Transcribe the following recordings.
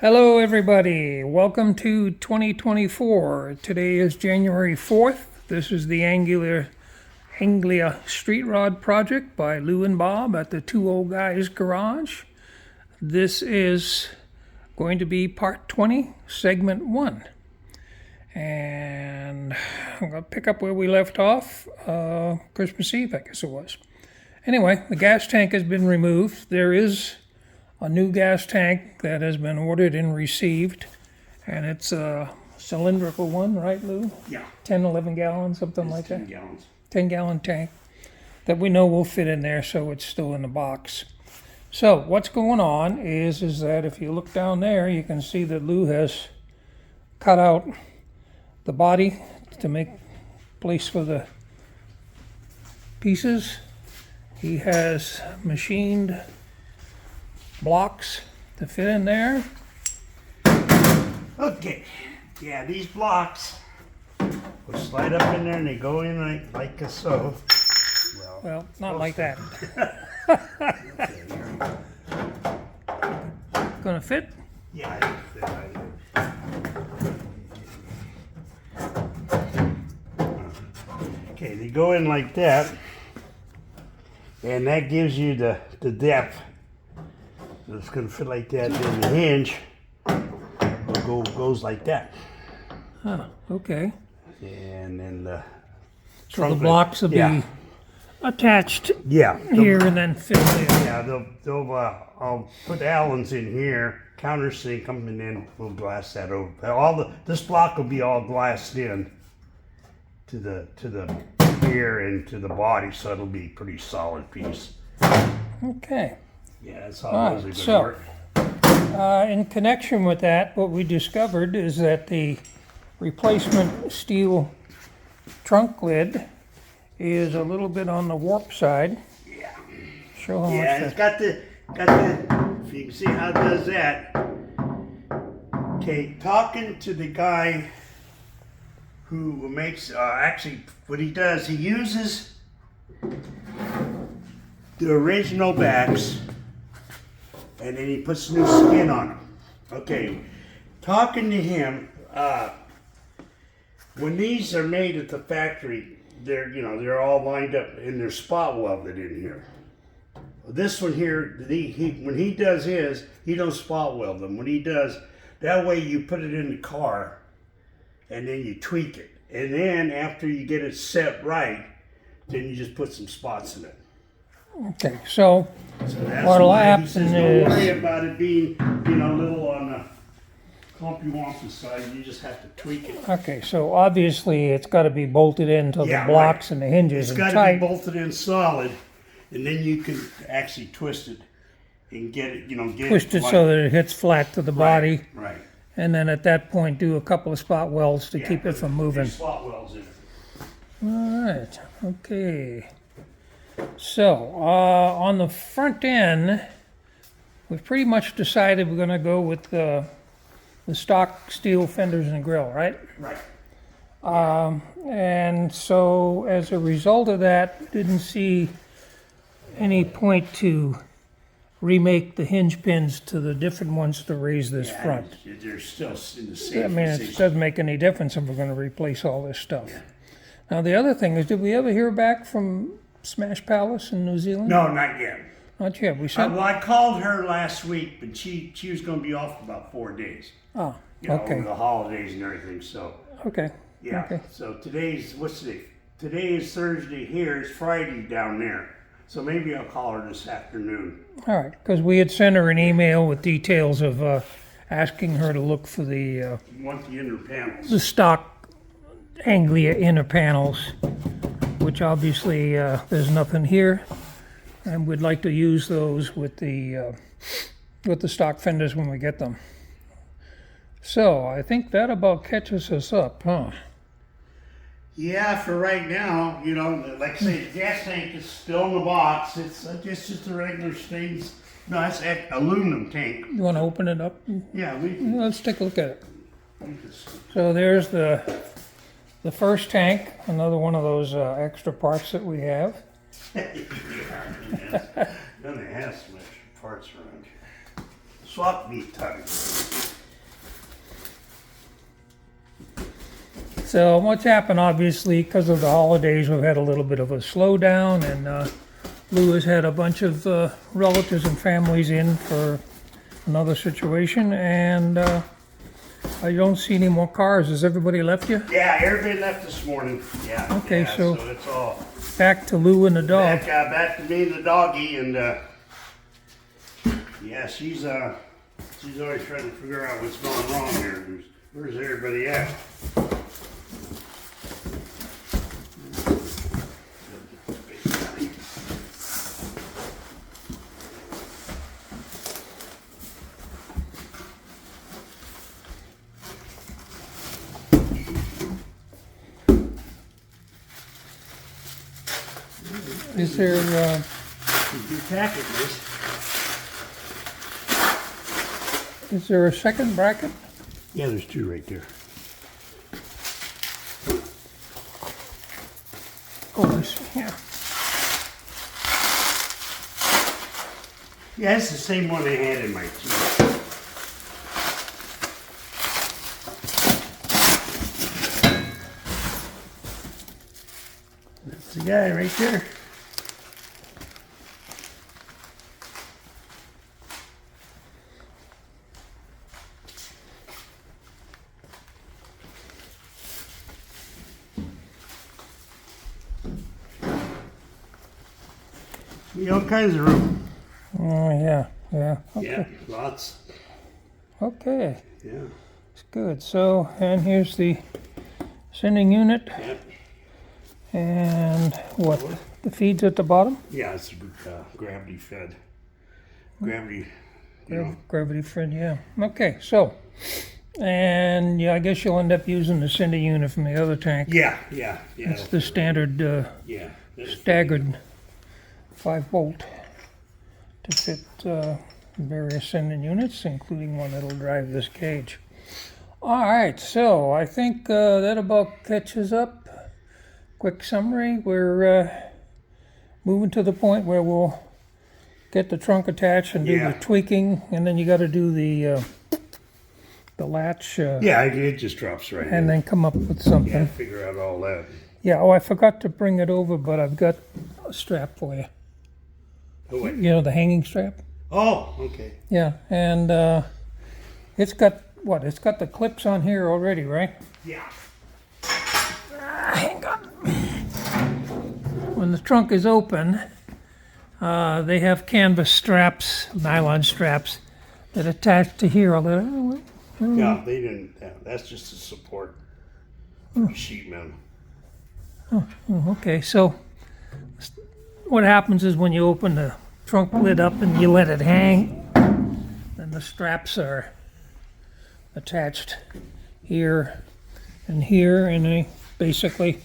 Hello everybody, welcome to 2024. Today is January 4th. This is the Anglia Street Rod project by Lou and Bob at the Two Old Guys Garage. This is going to be part 20, segment 1. And I'm going to pick up where we left off, Christmas Eve, I guess it was. Anyway, the gas tank has been removed. There is a new gas tank that has been ordered and received, and it's a cylindrical one, right, Lou? Yeah. 10, 11 gallons, something like that? 10 gallons. 10-gallon tank that we know will fit in there, so it's still in the box. So what's going on is that if you look down there, you can see that Lou has cut out the body to make place for the pieces. He has machined blocks to fit in there. Okay, yeah, these blocks will slide up in there and they go in like so. Well, not like that. Gonna fit? Yeah, it'll fit right here. Okay, they go in like that, and that gives you the depth. So it's going to fit like that. Then the hinge goes like that. Huh, okay. And then the So the blocks will be attached here and then fit there. Yeah, I'll put Allens in here, countersink them, and then we'll glass that over. This block will be all glassed in to the here and to the body, so it'll be a pretty solid piece. Okay. Yeah, that's how those are going to work. In connection with that, what we discovered is that the replacement steel trunk lid is a little bit on the warp side. Yeah. Show how much It's got the, if you can see how it does that. Okay, talking to the guy who makes, actually what he does, he uses the original backs and then he puts new skin on them. Okay, talking to him, when these are made at the factory, they're all lined up and they're spot welded in here. This one here, when he does his, he don't spot weld them. When he does, that way you put it in the car and then you tweak it. And then after you get it set right, then you just put some spots in it. Okay, so that's what'll why happen he says, don't worry is about it being, a little on the clumpy-wompy side. You just have to tweak it. okay. So obviously it's got to be bolted into the blocks and the hinges It's and got to be tight. bolted in solid, and then you can actually twist it and get it, Twist it so that it hits flat to the body, Right. and then at that point do a couple of spot welds to keep it from moving. There's spot welds in it. All right, okay. So, on the front end, we've pretty much decided we're going to go with the stock steel fenders and grill, right? Right. And so, as a result of that, didn't see any point to remake the hinge pins to the different ones to raise this front. They're still in the same I mean, it position. doesn't make any difference if we're going to replace all this stuff. Now, the other thing is, did we ever hear back from Smash Palace in New Zealand? No, not yet. Not yet. We sent. Well, I called her last week, but she was going to be off about 4 days. Oh, Over okay. the holidays and everything, so. Okay. Yeah, Okay. so what's today? Today is Thursday here, it's Friday down there. So maybe I'll call her this afternoon. All right, because we had sent her an email with details of asking her to look for the You want the inner panels. the stock Anglia inner panels, which obviously there's nothing here, and we'd like to use those with the stock fenders when we get them. So I think that about catches us up, huh? Yeah, for right now, like I say, the gas tank is still in the box. It's just a regular stainless, no, it's an aluminum tank. You want to open it up? Yeah, Let's take a look at it. So there's the first tank, another one of those extra parts that we have. Then it has some extra parts around here. Swap meat time. So what's happened, obviously, because of the holidays, we've had a little bit of a slowdown, and Lou has had a bunch of relatives and families in for another situation, and I don't see any more cars. Has everybody left you? Yeah, everybody left this morning. Yeah. Okay, yeah, so it's all back to Lou and the dog. back to me and the doggy, and yeah, she's always trying to figure out what's going wrong here. Where's everybody at? Is there, Your packet, miss. is there a second bracket? Yeah, there's two right there. Oh, I see, yeah. Yeah, it's the same one I had in my teeth. That's the guy right there. All kinds of room. Oh, yeah, yeah. Okay. Yeah, lots. Okay, Yeah. it's good. So, and here's the sending unit, Yep. and what, the feed's at the bottom? Yeah, it's gravity fed. Gravity, you know. Gravity fed, yeah. Okay, so, and yeah, I guess you'll end up using the sending unit from the other tank. Yeah. It's the standard Yeah. staggered 5-volt to fit various sending units, including one that'll drive this cage. All right, so I think that about catches up. Quick summary, we're moving to the point where we'll get the trunk attached and do Yeah. the tweaking, and then you got to do the latch Yeah, it just drops right in. and then come up with something. Yeah, figure out all that. Yeah, oh, I forgot to bring it over, but I've got a strap for you. Oh, wait. You know, the hanging strap? Oh, okay. Yeah, and it's got, what, it's got the clips on here already, right? Yeah. Hang on. When the trunk is open, they have canvas straps, nylon straps, that attach to here. Yeah, they didn't. Yeah, that's just a support sheet metal. Okay, so what happens is when you open the trunk lid up and you let it hang, then the straps are attached here, and they basically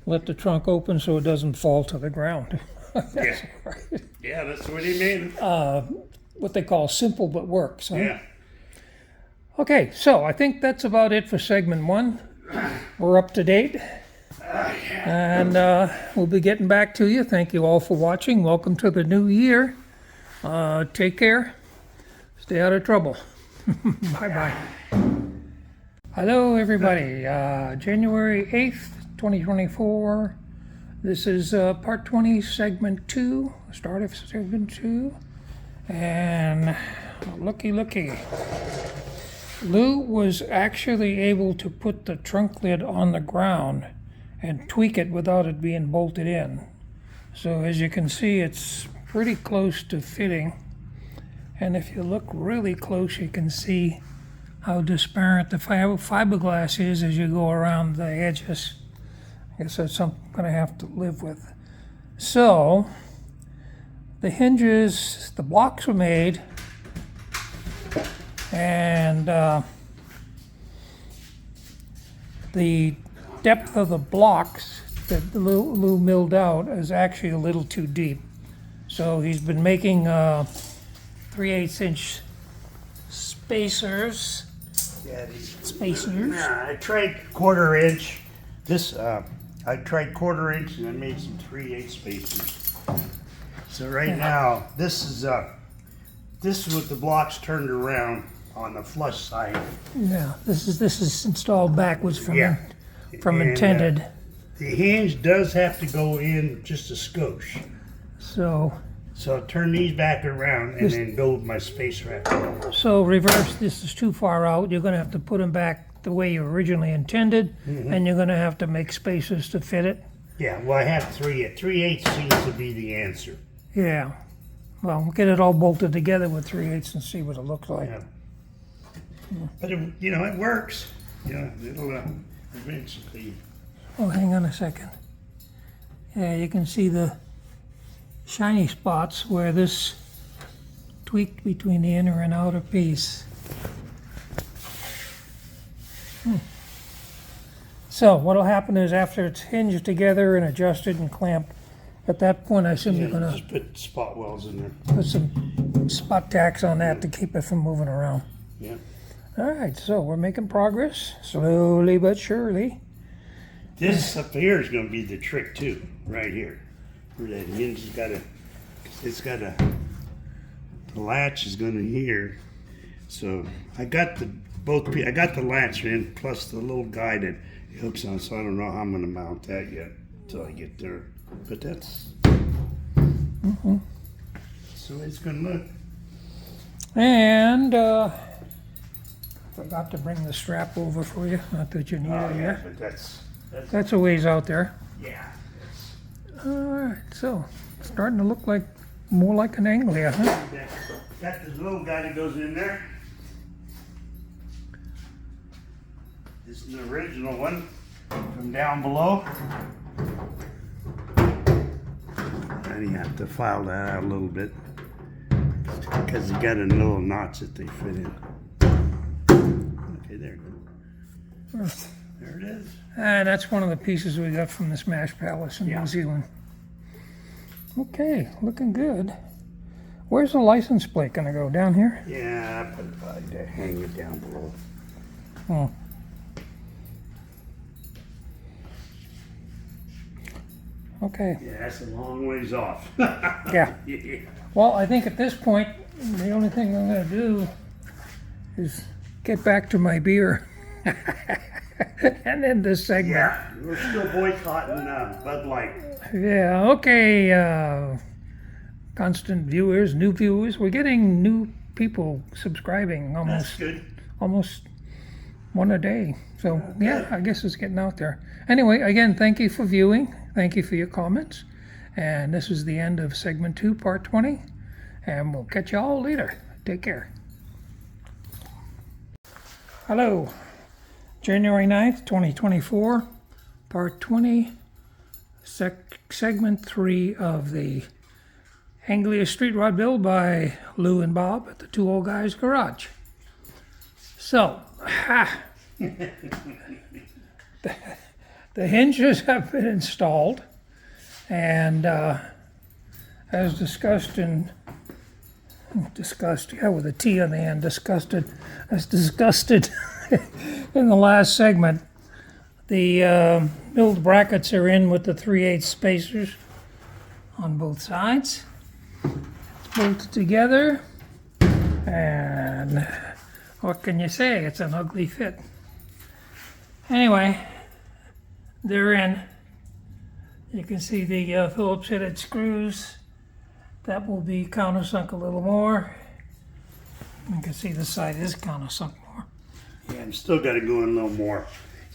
let the trunk open so it doesn't fall to the ground. Yeah. Right. Yeah, that's what he made it. What they call simple but works. Huh? Yeah. Okay, so I think that's about it for segment 1. We're up to date. And we'll be getting back to you. Thank you all for watching. Welcome to the new year. Take care. Stay out of trouble. Bye-bye. Hello, everybody. January 8th, 2024. This is part 20, segment 2, start of segment 2. And looky. Lou was actually able to put the trunk lid on the ground and tweak it without it being bolted in. So as you can see, it's pretty close to fitting. And if you look really close, you can see how disparate the fiberglass is as you go around the edges. I guess that's something I'm gonna have to live with. So, the hinges, the blocks were made, and the depth of the blocks that Lou milled out is actually a little too deep. So he's been making 3/8 inch spacers. Yeah, these. Spacers. Yeah, I tried 1/4 inch. This, I tried 1/4 inch and I made some 3/8 spacers. So right now, this is with the blocks turned around on the flush side. Yeah, this is installed backwards from Yeah. from And, intended. The hinge does have to go in just a skosh. So So turn these back around and then go with my space rack. reverse, this is too far out. You're gonna have to put them back the way you originally intended, and you're gonna have to make spaces to fit it. Yeah, well I have 3/8 seems to be the answer. Yeah. Well, we'll get it all bolted together with 3/8 and see what it looks like. Yeah. But it, it works. Yeah, it'll eventually. Oh, hang on a second. Yeah, you can see the shiny spots where this tweaked between the inner and outer piece. So what'll happen is after it's hinged together and adjusted and clamped, at that point I assume you're gonna Just put spot welds in there. put some spot tacks on that to keep it from moving around. Yeah. All right, so we're making progress, slowly but surely. This up here is going to be the trick too, right here. Where that hinge has got the latch is going to here. So I got the latch in plus the little guide that hooks on. So I don't know how I'm going to mount that yet until I get there. But that's so it's going to look. And forgot to bring the strap over for you. Not that you need it yet. But that's That's a ways out there. yeah. All right, so starting to look like more like an Anglia, huh? Got this little guy that goes in there. This is the original one from down below. And you have to file that out a little bit because you got a little notch that they fit in. Okay, there. There it is. And that's one of the pieces we got from the Smash Palace in New Zealand. Okay, looking good. Where's the license plate gonna go? Down here? Yeah, I put it by there, hang it down below. Oh. Okay. Yeah, that's a long ways off. Yeah. Yeah. Well, I think at this point, the only thing I'm gonna do is get back to my beer. And end this segment. Yeah, we're still boycotting Bud Light. Yeah, okay, constant viewers, new viewers. We're getting new people subscribing That's good. almost one a day. So, yeah, I guess it's getting out there. Anyway, again, thank you for viewing. Thank you for your comments. And this is the end of segment 2, part 20. And we'll catch you all later. Take care. Hello. January 9th, 2024, part 20, segment 3 of the Anglia Street Rod build by Lou and Bob at the Two Old Guys Garage. So, the hinges have been installed, and as discussed with a T on the end, as disgusted in the last segment, the milled brackets are in with the 3/8 spacers on both sides. It's bolted together, and what can you say? It's an ugly fit. Anyway, they're in. You can see the Phillips headed screws. That will be countersunk a little more. You can see the side is countersunk more. Yeah, I'm still got to go in a little more.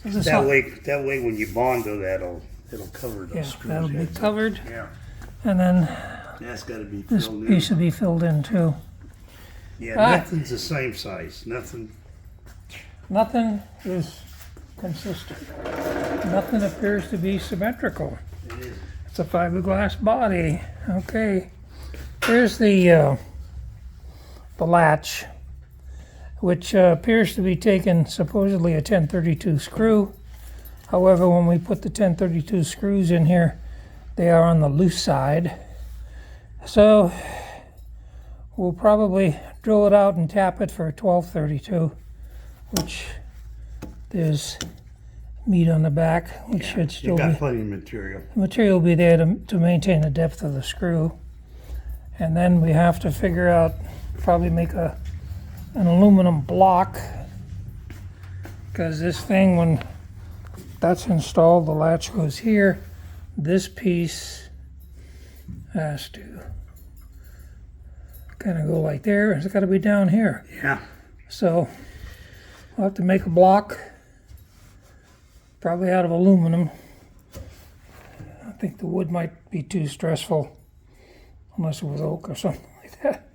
So this That way, when you bond though, it'll cover those yeah, screws. that'll be heads. covered. Yeah, And then that's got to be this filled in. piece will be filled in too. Yeah, Ah. nothing's the same size. Nothing. Nothing is consistent. Nothing appears to be symmetrical. It is. It's a fiberglass body. Okay. Here's the latch, which appears to be taking supposedly a 1032 screw. However, when we put the 1032 screws in here, they are on the loose side. So we'll probably drill it out and tap it for a 1232, which there's meat on the back, which should You still got be. plenty of material. The material will be there to maintain the depth of the screw. And then we have to figure out, probably make an aluminum block, because this thing, when that's installed. The latch goes here. This piece has to kind of go like there. It's got to be down here. Yeah. So I'll have to make a block, probably out of aluminum. I think the wood might be too stressful, unless it was oak or something like that.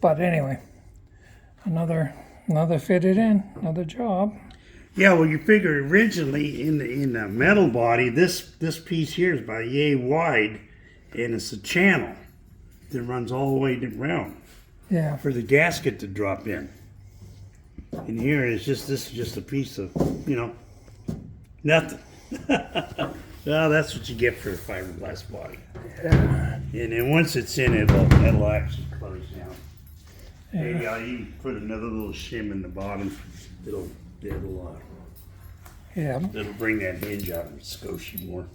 But anyway, another fitted in, another job. Yeah, well, you figure originally in the metal body, this piece here is about yay wide, and it's a channel that runs all the way around Yeah. for the gasket to drop in. And here this is just a piece of, nothing. Well, that's what you get for a fiberglass body. Yeah. And then once it's in, it'll actually close down. Yeah. Maybe I'll even put another little shim in the bottom. It'll Yeah. bring that hinge out and skosh you more.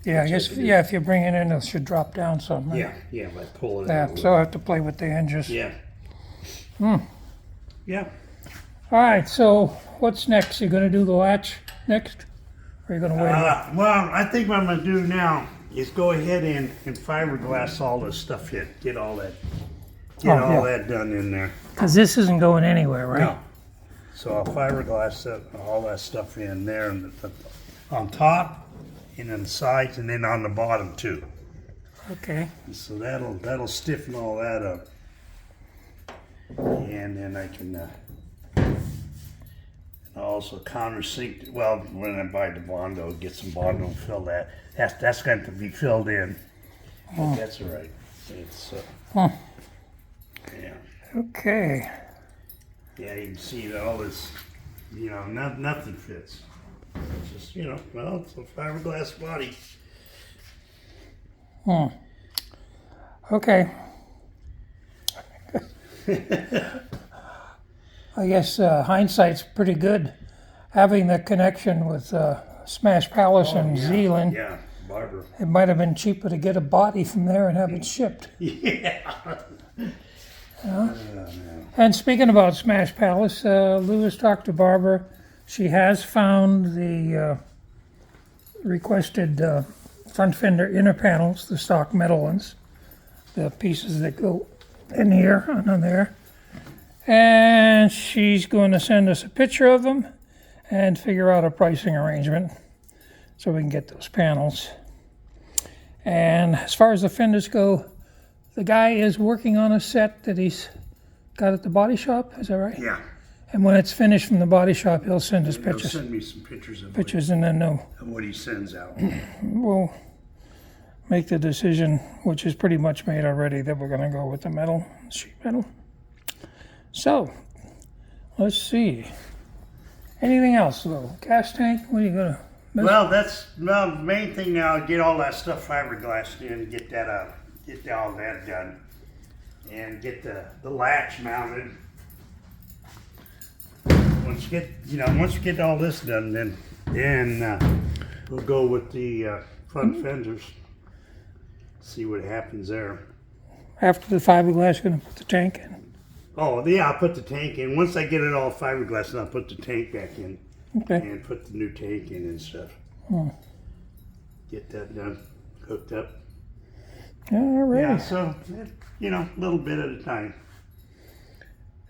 Yeah, I guess, yeah, if you bring it in, it should drop down some. Right? Yeah, by pulling it Yeah, out. so I have to play with the hinges. Yeah. Yeah. All right, so what's next? You going to do the latch next? Or are you going to wait? Well, I think what I'm going to do now is go ahead and fiberglass all this stuff here. Get all that that done in there. Because this isn't going anywhere, right? No. So I'll fiberglass all that stuff in there and on top and on the sides and then on the bottom too. Okay. So that'll stiffen all that up. And then I can also countersink. Well, when I buy the Bondo, get some Bondo and fill that. That's going to be filled in. But that's all right. It's yeah. Okay. Yeah, you can see that all this, nothing fits. It's just, well, it's a fiberglass body. Okay. I guess hindsight's pretty good. Having the connection with Smash Palace and Zealand, Yeah, Barbara. it might have been cheaper to get a body from there and have it shipped. Yeah. And speaking about Smash Palace, Lewis talked to Barbara. She has found the requested front fender inner panels, the stock metal ones, the pieces that go in here and on there. And she's going to send us a picture of them and figure out a pricing arrangement so we can get those panels. And as far as the fenders go, the guy is working on a set that he's got at the body shop, is that right? Yeah. And when it's finished from the body shop, he'll send us He'll pictures. send me some pictures of And then what he sends out. we'll make the decision, which is pretty much made already, that we're going to go with the metal, sheet metal. So, let's see. Anything else, though? Gas tank? What are you going to... Well, the main thing now. Get all that stuff fiberglassed in, get that out, get all that done, and get the latch mounted. Once we get all this done, then we'll go with the front fenders. See what happens there. After the fiberglass, going to put the tank in. Oh yeah, I'll put the tank in. Once I get it all fiberglass, I'll put the tank back in. Okay. And put the new tank in and stuff. Get that done, hooked up. All right. Yeah, so, a little bit at a time.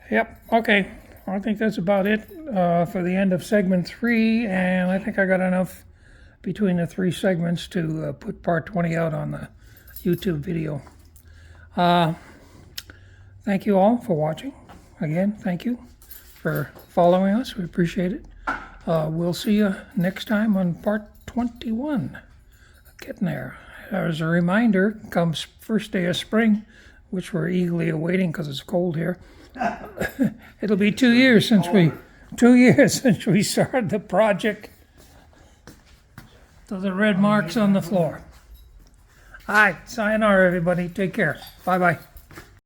Yep. Okay. I think that's about it for the end of segment 3, and I think I got enough between the 3 segments to put part 20 out on the YouTube video. Thank you all for watching. Again, thank you for following us. We appreciate it. We'll see you next time on part 21. Getting there. As a reminder, comes first day of spring, which we're eagerly awaiting because it's cold here. It'll be 2 years since we started the project. So the red marks on the floor. All right, sayonara, everybody. Take care. Bye-bye.